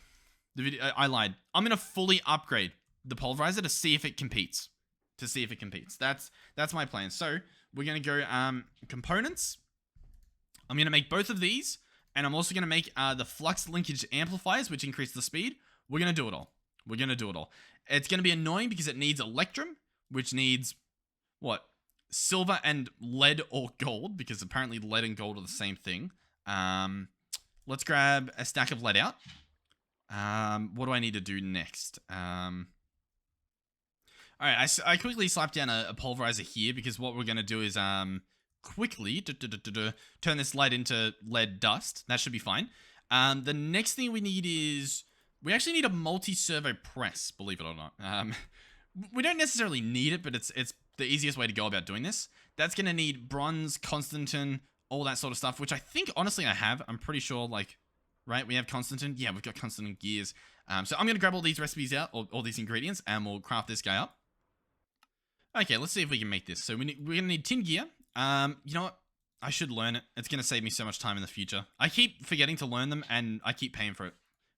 I lied. I'm going to fully upgrade the pulverizer to see if it competes. That's my plan. So we're going to go components. I'm going to make both of these, and I'm also going to make the flux linkage amplifiers, which increase the speed. We're going to do it all. It's going to be annoying because it needs electrum, which needs, what? Silver and lead or gold, because apparently lead and gold are the same thing. Let's grab a stack of lead out. What do I need to do next? Alright, I quickly slapped down a pulverizer here, because what we're going to do is quickly turn this lead into lead dust. That should be fine. The next thing we need is, we actually need a multi-servo press, believe it or not. We don't necessarily need it, but it's the easiest way to go about doing this. That's going to need bronze, Constantin, all that sort of stuff, which I think, honestly, I have. I'm pretty sure, like, right, we have Constantin. Yeah, we've got Constantin gears. So I'm going to grab all these recipes out, or all these ingredients, and we'll craft this guy up. Okay, let's see if we can make this. So we're going to need tin gear. You know what? I should learn it. It's going to save me so much time in the future. I keep forgetting to learn them, and I keep paying for it.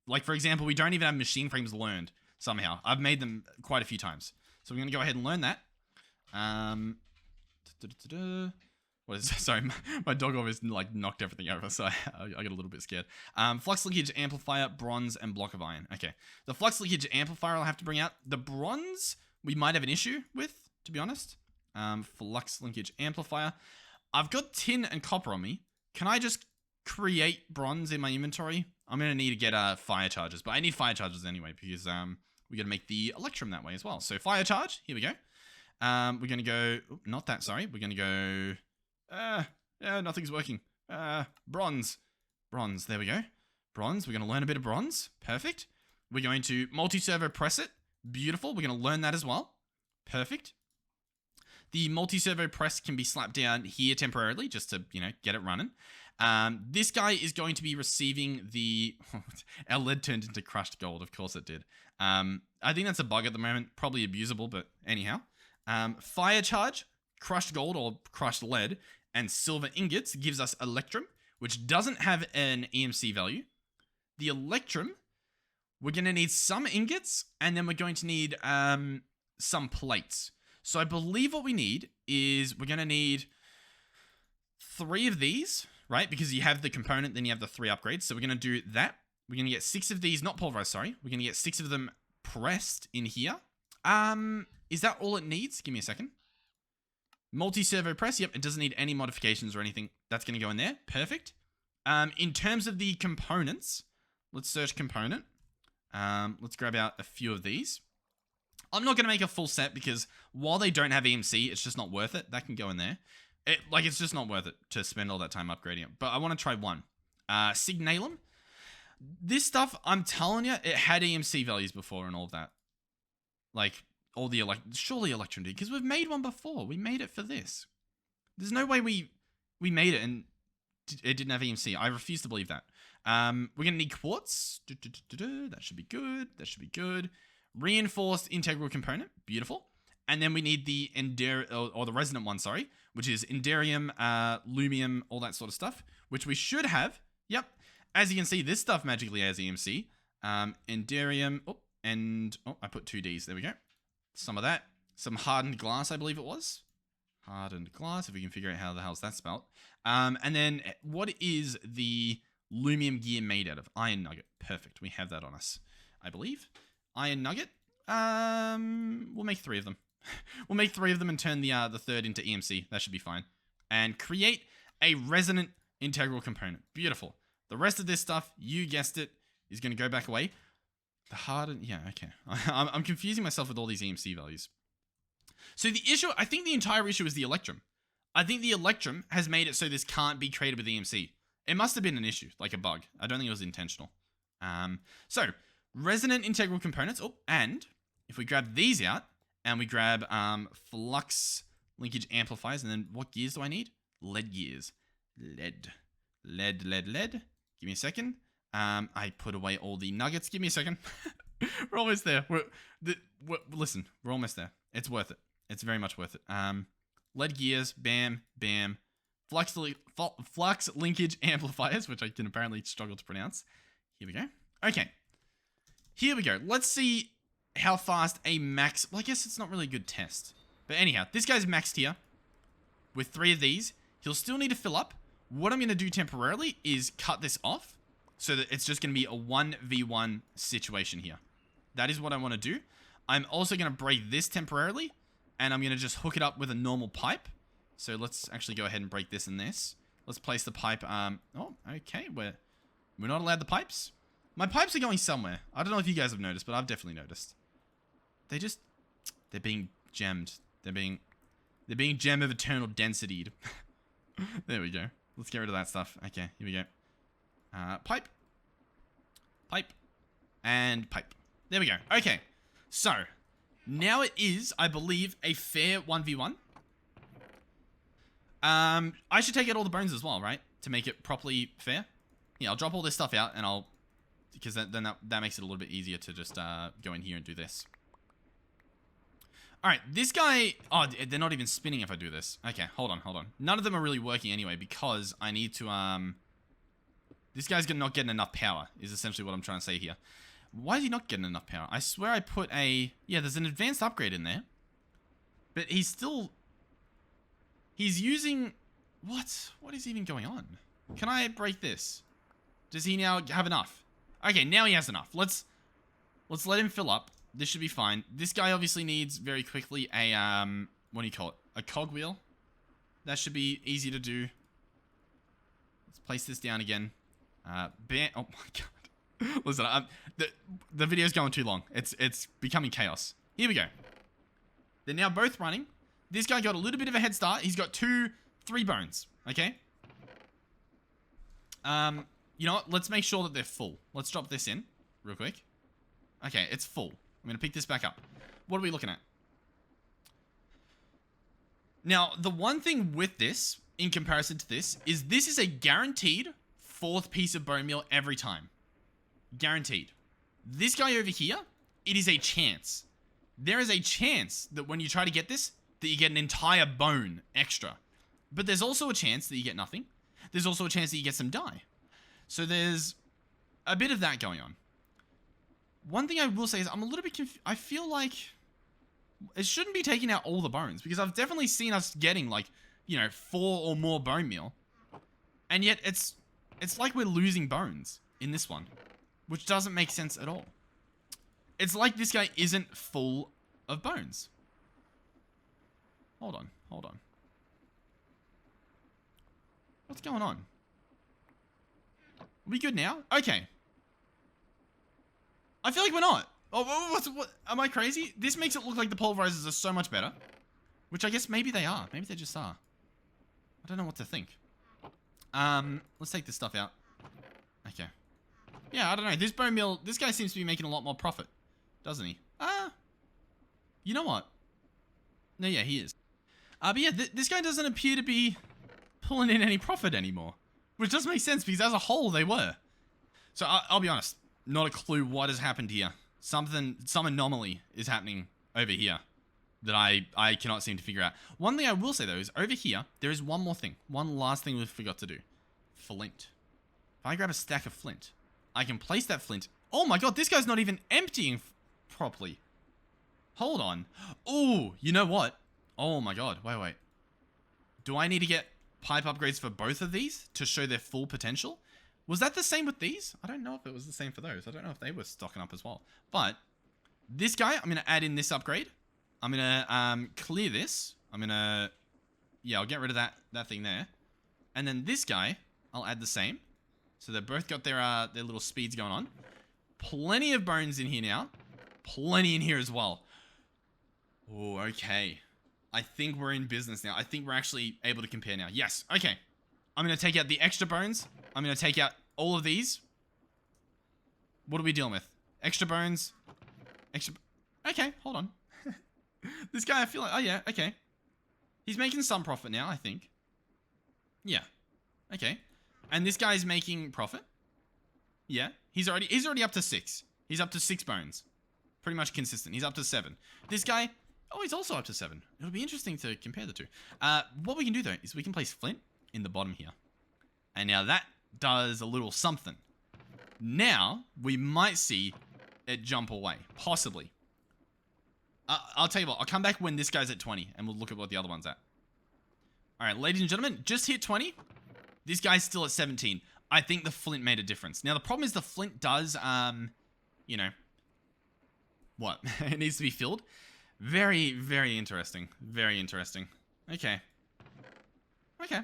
Like, for example, we don't even have machine frames learned somehow. I've made them quite a few times. So we're going to go ahead and learn that. What is this? Sorry, my dog always like knocked everything over, so I got a little bit scared. Flux linkage amplifier, bronze, and block of iron. Okay, the flux linkage amplifier I'll have to bring out. The bronze we might have an issue with, to be honest. Flux linkage amplifier. I've got tin and copper on me. Can I just create bronze in my inventory? I'm gonna need to get fire charges, but I need fire charges anyway, because we gotta make the electrum that way as well. So fire charge, here we go. We're gonna go, not that, sorry. We're gonna go, yeah, nothing's working. Bronze, there we go. Bronze, we're gonna learn a bit of bronze, perfect. We're going to multi-servo press it, beautiful. We're gonna learn that as well, perfect. The multi-servo press can be slapped down here temporarily, just to, you know, get it running. This guy is going to be receiving the... Our lead turned into crushed gold, of course it did. I think that's a bug at the moment, probably abusable, but anyhow. Fire charge, crushed gold or crushed lead, and silver ingots gives us electrum, which doesn't have an EMC value. The electrum, we're going to need some ingots, and then we're going to need some plates. So I believe what we need is we're going to need 3 of these, right? Because you have the component, then you have the 3 upgrades. So we're going to do that. We're going to get 6 of these, not pulverized, sorry. We're going to get 6 of them pressed in here. Is that all it needs? Give me a second. Multi-servo press. Yep, it doesn't need any modifications or anything. That's going to go in there. Perfect. In terms of the components, let's search component. Let's grab out a few of these. I'm not going to make a full set because while they don't have EMC, it's just not worth it. That can go in there. It's just not worth it to spend all that time upgrading it. But I want to try one. Signalum. This stuff, I'm telling you, it had EMC values before and all of that. Like, all the surely Electrum did, because we've made one before. We made it for this. There's no way we made it and it didn't have EMC. I refuse to believe that. We're going to need quartz. That should be good. That should be good. Reinforced integral component. Beautiful. And then we need the or the resonant one, sorry, which is Enderium, Lumium, all that sort of stuff, which we should have. Yep. As you can see, this stuff magically has EMC. Enderium, I put 2 Ds. There we go. Some of that. Some hardened glass, I believe it was. Hardened glass, if we can figure out how the hell's that spelt. And then what is the lumium gear made out of? Iron nugget. Perfect. We have that on us, I believe. Iron nugget. We'll make 3 of them. We'll make 3 of them and turn the third into EMC. That should be fine. And create a resonant integral component. Beautiful. The rest of this stuff, you guessed it, is going to go back away. The hardened... Yeah, okay. I'm confusing myself with all these EMC values. So the issue... I think the entire issue is the electrum. I think the electrum has made it so this can't be created with EMC. It must have been an issue, like a bug. I don't think it was intentional. So, resonant integral components. Oh, and if we grab these out, and we grab flux linkage amplifiers, and then what gears do I need? Lead gears. Lead. Give me a second. I put away all the nuggets. Give me a second. We're almost there. Listen, we're almost there. It's worth it. It's very much worth it. Lead gears. Bam. Bam. Flux linkage amplifiers, which I can apparently struggle to pronounce. Here we go. Okay. Here we go. Let's see how fast a max... Well, I guess it's not really a good test. But anyhow, this guy's maxed here. With 3 of these. He'll still need to fill up. What I'm going to do temporarily is cut this off. So that it's just going to be a 1v1 situation here. That is what I want to do. I'm also going to break this temporarily. And I'm going to just hook it up with a normal pipe. So let's actually go ahead and break this and this. Let's place the pipe. Oh, okay. We're not allowed the pipes. My pipes are going somewhere. I don't know if you guys have noticed, but I've definitely noticed. They're being gemmed. They're being gem of eternal density. There we go. Let's get rid of that stuff. Okay, here we go. Pipe. And pipe. There we go. Okay. So, now it is, I believe, a fair 1v1. I should take out all the bones as well, right? To make it properly fair. Yeah, I'll drop all this stuff out and I'll... Because then that makes it a little bit easier to just go in here and do this. Alright, this guy... Oh, they're not even spinning if I do this. Okay, hold on. None of them are really working anyway because I need to... This guy's not getting enough power, is essentially what I'm trying to say here. Why is he not getting enough power? I swear I put a... Yeah, there's an advanced upgrade in there. But he's still... He's using... What? What is even going on? Can I break this? Does he now have enough? Okay, now he has enough. Let's let him fill up. This should be fine. This guy obviously needs very quickly a, what do you call it? A cogwheel. That should be easy to do. Let's place this down again. Oh my god. Listen, the video's going too long. It's becoming chaos. Here we go. They're now both running. This guy got a little bit of a head start. He's got 3 bones. Okay? You know what? Let's make sure that they're full. Let's drop this in real quick. Okay, it's full. I'm going to pick this back up. What are we looking at? Now, the one thing with this, in comparison to this is a guaranteed 4th piece of bone meal every time. Guaranteed. This guy over here, it is a chance. There is a chance that when you try to get this, that you get an entire bone extra. But there's also a chance that you get nothing. There's also a chance that you get some dye. So there's a bit of that going on. One thing I will say is I'm a little bit confused. I feel like it shouldn't be taking out all the bones because I've definitely seen us getting like, 4 or more bone meal. And yet it's like we're losing bones in this one, which doesn't make sense at all. It's like this guy isn't full of bones. Hold on. What's going on? Are we good now? Okay. I feel like we're not. Oh, what? Am I crazy? This makes it look like the pulverizers are so much better. Which I guess maybe they are. Maybe they just are. I don't know what to think. Let's take this stuff out. Okay. Yeah, I don't know. This bone meal, this guy seems to be making a lot more profit. Doesn't he? You know what? No, yeah, he is. But yeah, this guy doesn't appear to be pulling in any profit anymore. Which does make sense because as a whole, they were. So I'll be honest. Not a clue what has happened here. Some anomaly is happening over here that I cannot seem to figure out. One thing I will say though is over here, there is one more thing. One last thing we forgot to do. Flint. If I grab a stack of flint, I can place that flint. Oh my god, this guy's not even emptying properly. Hold on. Oh, you know what? Oh my god, wait. Do I need to get pipe upgrades for both of these to show their full potential? Was that the same with these? I don't know if it was the same for those. I don't know if they were stocking up as well. But this guy, I'm going to add in this upgrade. I'm going to clear this. I'm going to... Yeah, I'll get rid of that thing there. And then this guy, I'll add the same. So they've both got their little speeds going on. Plenty of bones in here now. Plenty in here as well. Oh, okay. I think we're in business now. I think we're actually able to compare now. Yes, okay. I'm going to take out the extra bones. I'm going to take out all of these. What are we dealing with? Extra bones. Extra... Okay, hold on. This guy, I feel like... Oh, yeah, okay. He's making some profit now, I think. Yeah. Okay. And this guy's making profit. Yeah. He's already up to 6. He's up to 6 bones. Pretty much consistent. He's up to 7. This guy... Oh, he's also up to 7. It'll be interesting to compare the two. What we can do, though, is we can place flint in the bottom here. And now that does a little something. Now, we might see it jump away. Possibly. I'll tell you what. I'll come back when this guy's at 20, and we'll look at what the other one's at. Alright, ladies and gentlemen, just hit 20. This guy's still at 17. I think the flint made a difference. Now, the problem is the flint does, you know... What? It needs to be filled. Very, very interesting. Very interesting. Okay. Okay.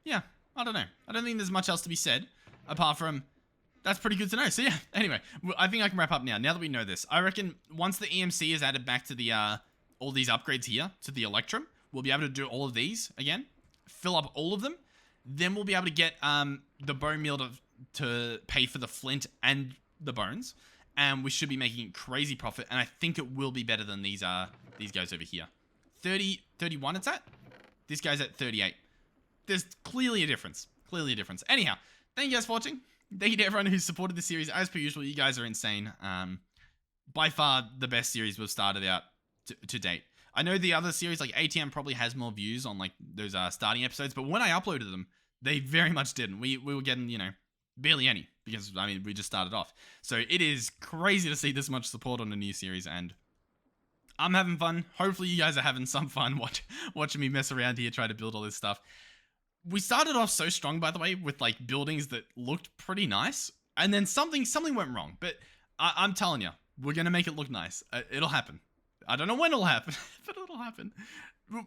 Yeah, I don't know. I don't think there's much else to be said, apart from, that's pretty good to know. So yeah, anyway, I think I can wrap up now. Now that we know this, I reckon once the EMC is added back to the, all these upgrades here, to the Electrum, we'll be able to do all of these again, fill up all of them, then we'll be able to get, the bone meal to pay for the flint and the bones. And we should be making crazy profit. And I think it will be better than these guys over here. 31 it's at. This guy's at 38. There's clearly a difference. Clearly a difference. Anyhow, thank you guys for watching. Thank you to everyone who's supported the series. As per usual, you guys are insane. By far the best series we've started out to date. I know the other series, like ATM, probably has more views on like those starting episodes. But when I uploaded them, they very much didn't. We were getting, you know, barely any. Because, I mean, we just started off. So, it is crazy to see this much support on a new series, and I'm having fun. Hopefully, you guys are having some fun watching me mess around here, try to build all this stuff. We started off so strong, by the way, with, like, buildings that looked pretty nice, and then something went wrong. But I'm telling you, we're going to make it look nice. It'll happen. I don't know when it'll happen, but it'll happen.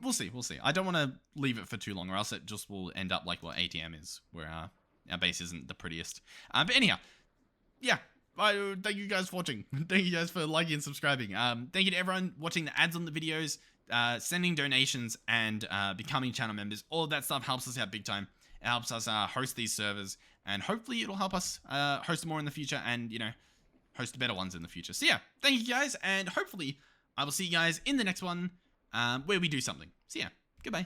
We'll see. I don't want to leave it for too long, or else it just will end up like what ATM is, where... our base isn't the prettiest. But anyhow, yeah. Thank you guys for watching. Thank you guys for liking and subscribing. Thank you to everyone watching the ads on the videos, sending donations, and becoming channel members. All of that stuff helps us out big time. It helps us host these servers, and hopefully it'll help us host more in the future, and, you know, host better ones in the future. So yeah, thank you guys, and hopefully I will see you guys in the next one where we do something. So yeah, goodbye.